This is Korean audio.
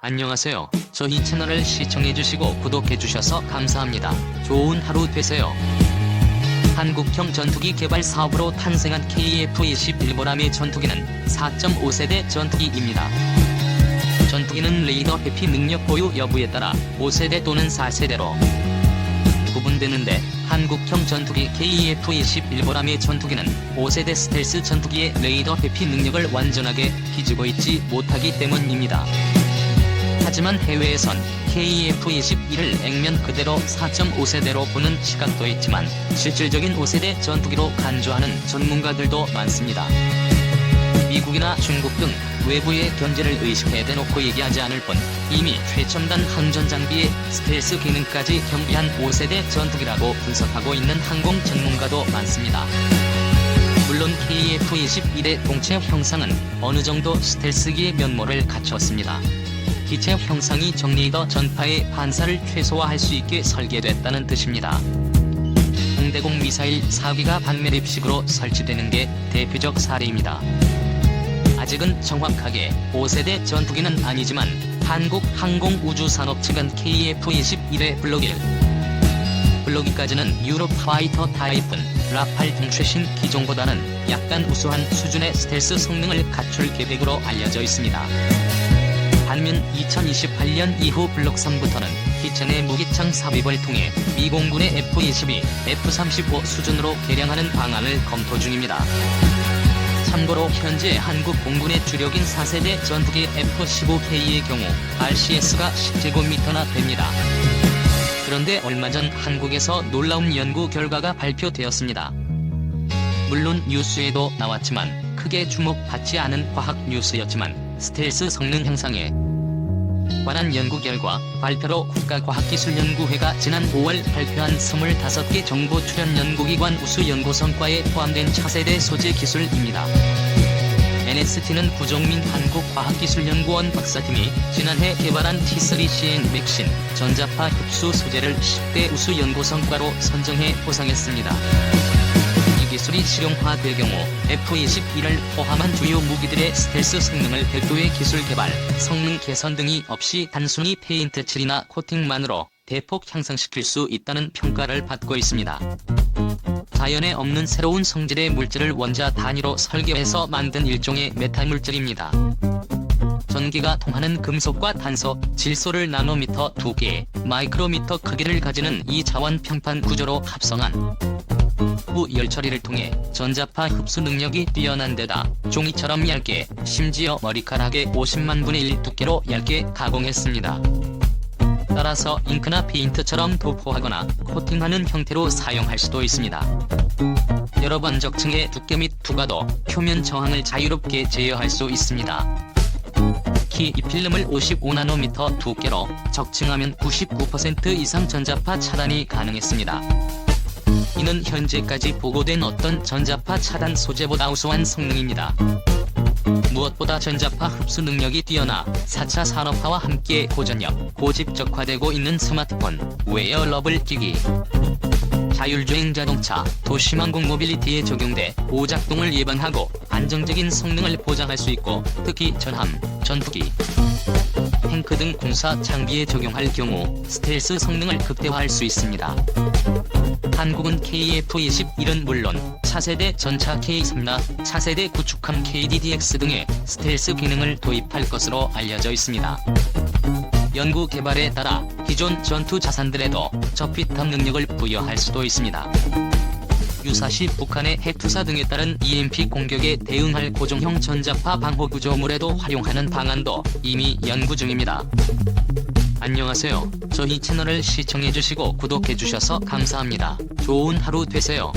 안녕하세요. 저희 채널을 시청해주시고 구독해주셔서 감사합니다. 좋은 하루 되세요. 한국형 전투기 개발 사업으로 탄생한 KF-21 전투기는 4.5세대 전투기입니다. 전투기는 레이더 회피 능력 보유 여부에 따라 5세대 또는 4세대로 구분되는데, 한국형 전투기 KF-21 전투기는 5세대 스텔스 전투기의 레이더 회피 능력을 완전하게 기지고 있지 못하기 때문입니다. 하지만 해외에선 KF-21을 액면 그대로 4.5세대로 보는 시각도 있지만, 실질적인 5세대 전투기로 간주하는 전문가들도 많습니다. 미국이나 중국 등 외부의 견제를 의식해 대놓고 얘기하지 않을 뿐, 이미 최첨단 항전 장비의 스텔스 기능까지 겸비한 5세대 전투기라고 분석하고 있는 항공 전문가도 많습니다. 물론 KF-21의 동체 형상은 어느 정도 스텔스기의 면모를 갖췄습니다. 기체 형상이 정리더 전파의 반사를 최소화할 수 있게 설계됐다는 뜻입니다. 공대공 미사일 4기가 반매립식으로 설치되는 게 대표적 사례입니다. 아직은 정확하게 5세대 전투기는 아니지만, 한국항공우주산업 측은 KF-21의 블록 1까지는 유럽 파이터 타입은 라팔 등 최신 기종보다는 약간 우수한 수준의 스텔스 성능을 갖출 계획으로 알려져 있습니다. 반면 2028년 이후 블록 3부터는 기체 내 무기창 삽입을 통해 미 공군의 F-22, F-35 수준으로 개량하는 방안을 검토 중입니다. 참고로 현재 한국 공군의 주력인 4세대 전투기 F-15K의 경우 RCS가 10제곱미터나 됩니다. 그런데 얼마 전 한국에서 놀라운 연구 결과가 발표되었습니다. 물론 뉴스에도 나왔지만 크게 주목받지 않은 과학 뉴스였지만, 스텔스 성능 향상에 관한 연구 결과 발표로 국가과학기술연구회가 지난 5월 발표한 25개 정보 출연 연구기관 우수 연구 성과에 포함된 차세대 소재 기술입니다. NST는 구종민 한국과학기술연구원 박사팀이 지난해 개발한 T3CN 맥신 전자파 흡수 소재를 10대 우수 연구 성과로 선정해 보상했습니다. 이 기술이 실용화될 경우 F-21을 포함한 주요 무기들의 스텔스 성능을 별도의 기술 개발, 성능 개선 등이 없이 단순히 페인트 칠이나 코팅만으로 대폭 향상시킬 수 있다는 평가를 받고 있습니다. 자연에 없는 새로운 성질의 물질을 원자 단위로 설계해서 만든 일종의 메탈 물질입니다. 전기가 통하는 금속과 탄소, 질소를 나노미터 2개, 마이크로미터 크기를 가지는 이 자원 평판 구조로 합성한 후 열처리를 통해 전자파 흡수 능력이 뛰어난 데다 종이처럼 얇게, 심지어 머리카락의 50만 분의 1 두께로 얇게 가공했습니다. 따라서 잉크나 페인트처럼 도포하거나 코팅하는 형태로 사용할 수도 있습니다. 여러 번 적층의 두께 및 투과도, 표면 저항을 자유롭게 제어할 수 있습니다. 특히 이 필름을 55나노미터 두께로 적층하면 99% 이상 전자파 차단이 가능했습니다. 이는 현재까지 보고된 어떤 전자파 차단 소재보다 우수한 성능입니다. 무엇보다 전자파 흡수 능력이 뛰어나 4차 산업화와 함께 고전력, 고집적화되고 있는 스마트폰, 웨어러블 기기, 자율주행 자동차, 도시망공 모빌리티에 적용돼 오작동을 예방하고 안정적인 성능을 보장할 수 있고, 특히 전함, 전투기, 탱크 등 군사 장비에 적용할 경우 스텔스 성능을 극대화할 수 있습니다. 한국은 KF-21은 물론 차세대 전차 K3나 차세대 구축함 KDDX 등의 스텔스 기능을 도입할 것으로 알려져 있습니다. 연구 개발에 따라 기존 전투 자산들에도 저피탑 능력을 부여할 수도 있습니다. 유사시 북한의 핵투사 등에 따른 EMP 공격에 대응할 고정형 전자파 방호 구조물에도 활용하는 방안도 이미 연구 중입니다. 안녕하세요. 저희 채널을 시청해주시고 구독해주셔서 감사합니다. 좋은 하루 되세요.